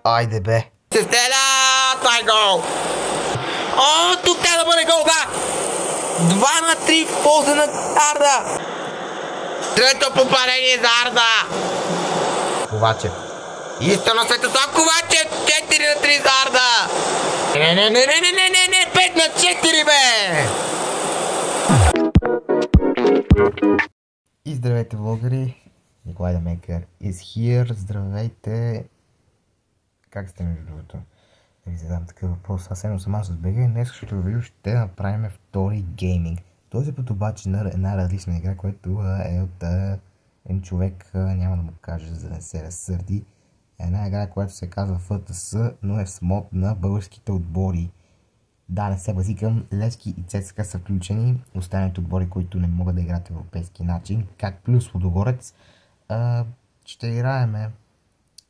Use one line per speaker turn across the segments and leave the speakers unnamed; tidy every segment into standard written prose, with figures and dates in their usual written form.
Айде бе!
Се стреля! Това е гол! О, тук трябва да бъде гол, да! 2-3 в полза на Арда! Трето попадение за Арда!
Ковачев.
Истина Светослав Ковачев! 4-3 за Арда! Не, 5-4, бе!
И здравейте, влогъри! Николай The Maker is here. Здравейте! Как сте, между другото? Да ви задам такъв въпрос. Аз едно съм с БГ. Днес като видео ще направим втори гейминг. Този път обаче на една различна игра, която е от един човек, няма да му кажа, за да не се разсърди. Една игра, която се казва FTS, но е с мод на българските отбори. Да, не се базикам, Левски и ЦСКА са включени, останалите отбори, които не могат да играят в европейски начин, как плюс Лудогорец. Ще играеме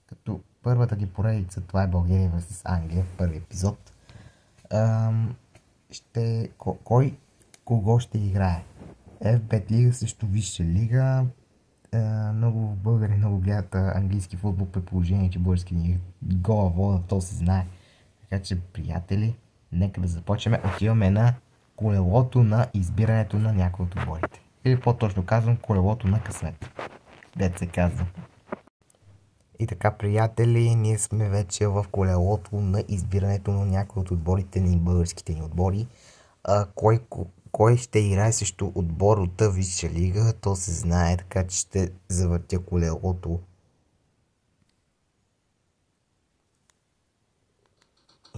като първата ги поредица, това е България vs Англия, първи епизод. Кого ще играе? FBET лига срещу Висша лига. Много българи много гледат английски футбол, при положение, че български ни гола вода, то се знае. Така че, приятели, нека да започнем. Отиваме на колелото на избирането на някои от отборите. Или по-точно казвам, колелото на късмет. Дет се казва. И така, приятели, ние сме вече в колелото на избирането на някои от отборите ни, българските ни отбори. Кой ще играе срещу отбор от Висша лига, то се знае, така че ще завъртя колелото.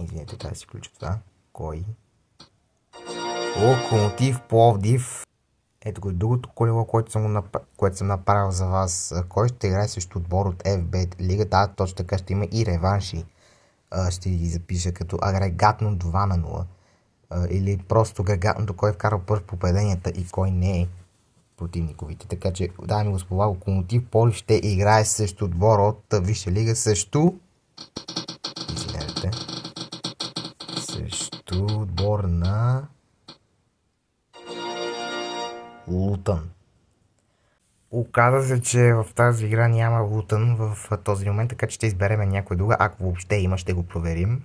Извинете, трябва да си включа това. Кой? Локомотив Пловдив. Ето го другото колело, което съм направил за вас. Кой ще играе срещу отбор от FBET лига? Да, точно така, ще има и реванши. Ще ги запиша като агрегатно 2-0. Или просто агрегатното, кой е вкарал първ победенията и кой не е противниковите. Така че, дами и господа, Локомотив Пловдив ще играе срещу отбор от Висша лига, срещу отбор на Лутън. Оказа се, че в тази игра няма Лутън в този момент, така че ще изберем някой друга. Ако въобще има, ще го проверим.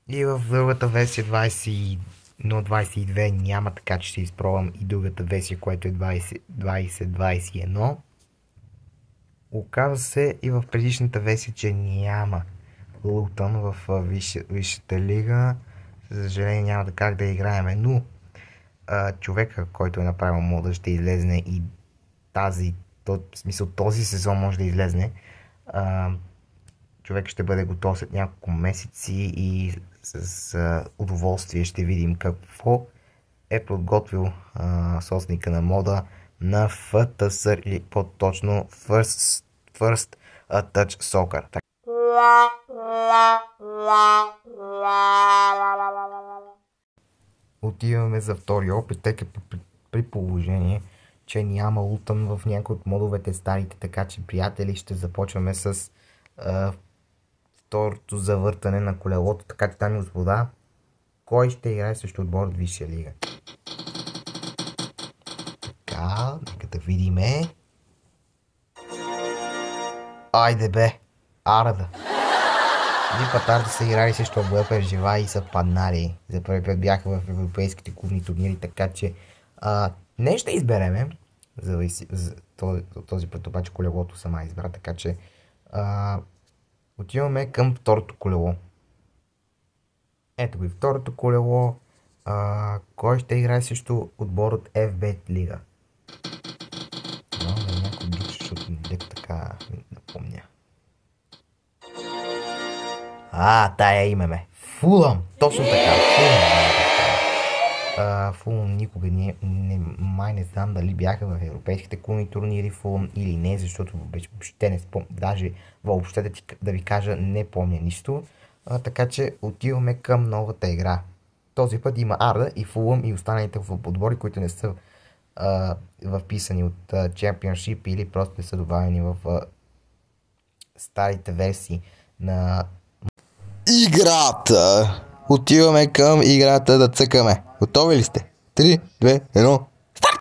И в другата версия 20.22 няма, така че ще изпробвам и другата версия, която е 20.21. Оказа се и в предишната версия, че няма Лутън в Висшата лига. За съжаление няма да как да играеме, но човека, който е направил мода, ще излезне и този сезон може да излезне. Човек ще бъде готов след няколко месеци и с удоволствие ще видим какво е подготвил собственика на мода на FTS, или по-точно First Touch Soccer. Отиваме за втори опит, тъй като при положение, че няма Лутън в някои от модовете старите, така че, приятели, ще започваме с второто завъртане на колелото, така че, дами и господа, кой ще играе срещу отбор от Висша лига? Така, нека да видиме. Айде бе, Арда. Един път Арда са играли срещу Аблепер жива и са паднали. За първи път бяха в европейските клубни турнири, така че не ще избереме. За този път обаче колелото сама избра, така че отиваме към второто колело. Ето го и второто колело. Кой ще играе срещу отбор от FBET лига? Някой глич, защото леко така напомня. Тая имаме. Фулъм! Точно така. Фулъм никога май не знам дали бяха в европейските клубни турнири Фулъм или не, защото въобще не спомня, даже въобще да ви кажа не помня нищо. Така че отиваме към новата игра. Този път има Арда и Фулъм и останалите отбори, които не са вписани от Championship или просто не са добавени в старите версии на играта. Отиваме към играта да цъкаме. Готови ли сте? 3, 2, 1, старт!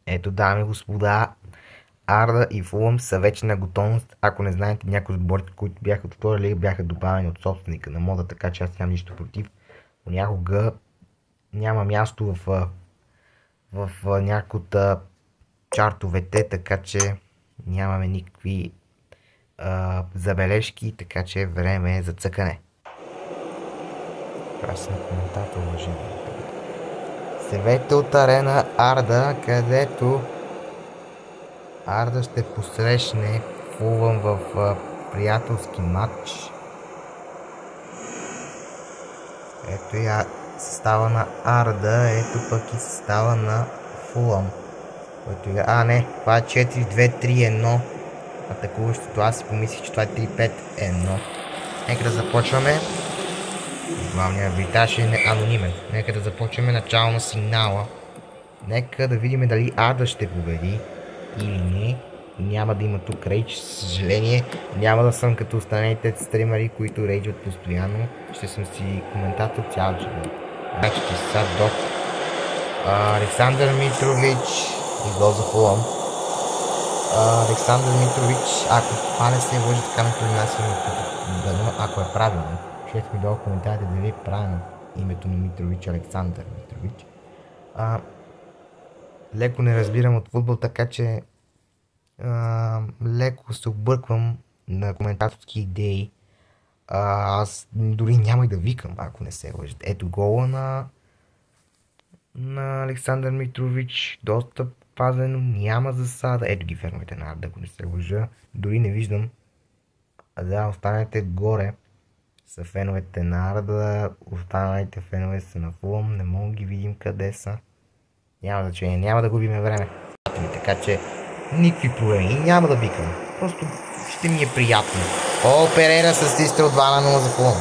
Ето, дами и господа, Арда и Фулъм са вече на готовност. Ако не знаете, някои отборите, които бяха от втора лига, бяха добавени от собственика на мода, така че аз нямам нищо против. Понякога няма място в някои от чартовете, така че нямаме никакви забележки, така че време е за цъкане. Красен коментатор, уважаеми. Съвете от арена Арда, където Арда ще посрещне Фулъм в приятелски матч. Ето я състава на Арда, ето пък и състава на Фулъм. Не, това е 4-2-3-1. Атакуващото, аз си помислих, че това е 3-5-1. Нека да започваме. Главният арбитраж е анонимен. Нека да започваме начало на сигнала. Нека да видим дали Арда ще победи или не. Няма да има тук рейдж, съжаление. Няма да съм като останалите стримери, които рейджват постоянно. Ще съм си коментатор цял живот. Значи са Док, Александър Митрович и гол за Фулъм. Александър Митрович, ако това не се лъжи, така ме принасяме ако е правилно. Ще ми долу в коментарите дали е правилно името на Митрович, Александър Митрович. Леко не разбирам от футбол, така че леко се обърквам на коментаторски идеи. Аз дори няма и да викам, ако не се лъжи. Ето гола на Александър Митрович, доста пазено, няма засада. Ето ги феновете на Арда, ако не се лъжа. Дори не виждам. Да, останалите горе са феновете на Арда, останалите фенове са на Фулъм, не мога да ги видим къде са. Няма значение, няма да губиме време. Така че никакви проблеми и няма да викам. Просто ще ми е приятно. Перейра с изстрел 2-0 за Фулъм.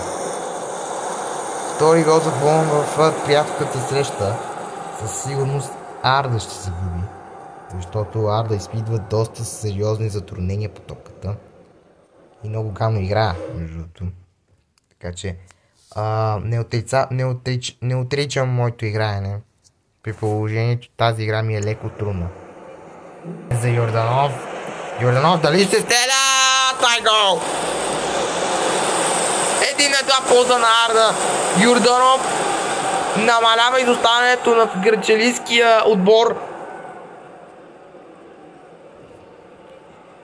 Втори гол за Фулъм в приятелската среща. Със сигурност Арда ще се губи. Защото Арда изпитва доста сериозни затруднения по топката. И много гално играе, между другото. Така че не отричам моето играене. При положение, че тази игра ми е леко трудна. За Йорданов. Йорданов, дали ще стреля? Това е гол! 1-2 полза на Арда. Йорданов намалява изоставането на гръчелийския отбор.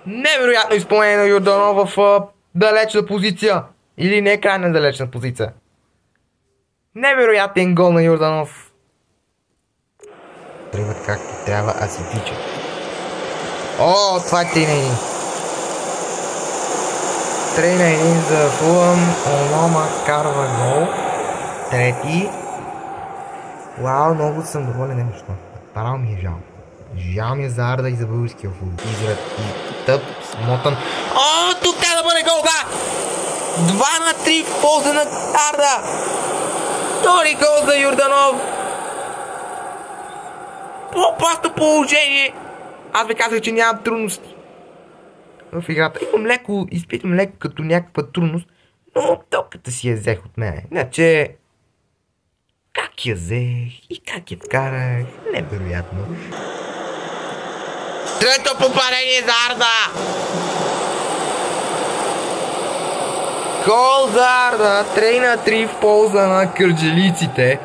Невероятно изпълнение на Йорданов в далечна позиция. Или не крайна далечна позиция. Невероятен гол на Йорданов. Тръгват както трябва, а си тичат. Това е 3-1. 3-1 за Фулъм. Онома карва гол. Трети. Вау, много съм доволен нещо. Парал ми е жал. Жал ми е за Арда и за българския футбол. Израд и тъп, смотан. Тук трябва да бъде гол, да! 2-3 в полза на Арда. Втори гол за Йорданов. По-опасно положение. Аз ви казах, че нямам трудности в играта. Изпитвам леко като някаква трудност, но топката си я взех от мен. Иначе, как я взех и как я вкарах, невероятно. Трето попадение за Арда. Гол за Арда, 3-3 в полза на кърджалийците.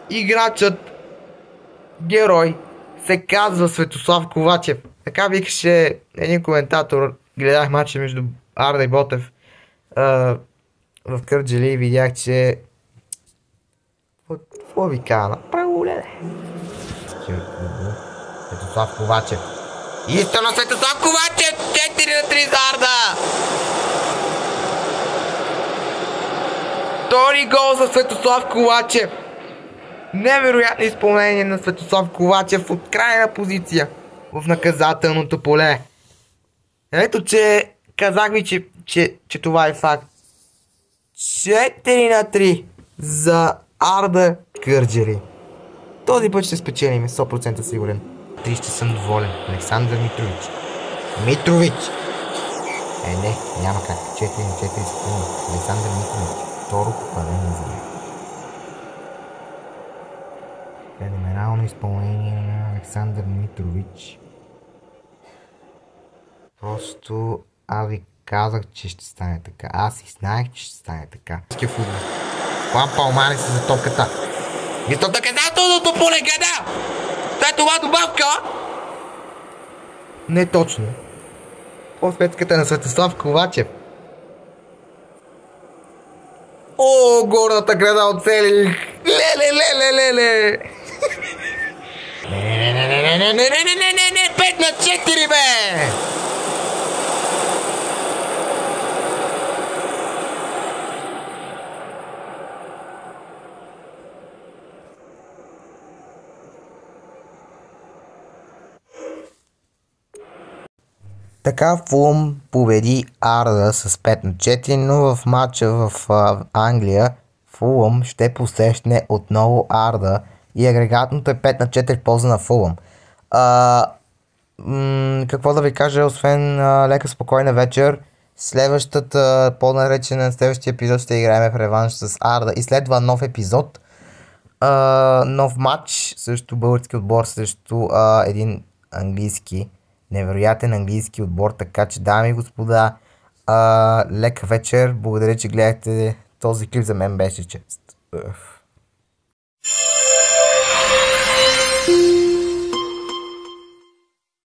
Играчът, герой, се казва Светослав Ковачев. Така викаше един коментатор. Гледах матча между Арда и Ботев в Кърджали и видях, че какво ви казва? Направо леле. Светослав Ковачев. Истина Светослав Ковачев! 4-3 за Арда! Втори гол за Светослав Ковачев. Невероятно изпълнение на Светослав Ковачев от крайна позиция в наказателното поле. Ето, че казах ви, че това е факт. 4-3 за Арда Кърджали. Този път ще спечелим, 100% сигурен. 3 ще съм доволен. Александър Митрович. Митрович! Не, няма как. 4-4 секунди. Александър Митрович. Второ попадение за мен. Феноменално изпълнение на Александър Митрович. Просто аз ви казах, че ще стане така. Аз и знаех, че ще стане така. Лампа омани се за топката.
Visto доказателното поле гада! Това добавка!
Не точно. По сметката на Светослав Ковачев. О, горната града оцели! Леле!
Не, 5-4, бе!
Така Фулъм победи Арда с 5-4, но в матча в Англия Фулъм ще посрещне отново Арда и агрегатното е 5-4 в полза на Фулъм. Какво да ви кажа, освен лека спокойна вечер, следващия епизод ще играем в реванш с Арда и следва нов епизод, нов матч, също български отбор срещу един английски, невероятен английски отбор, така че дами и господа, лека вечер, благодаря, че гледахте този клип, за мен беше чест.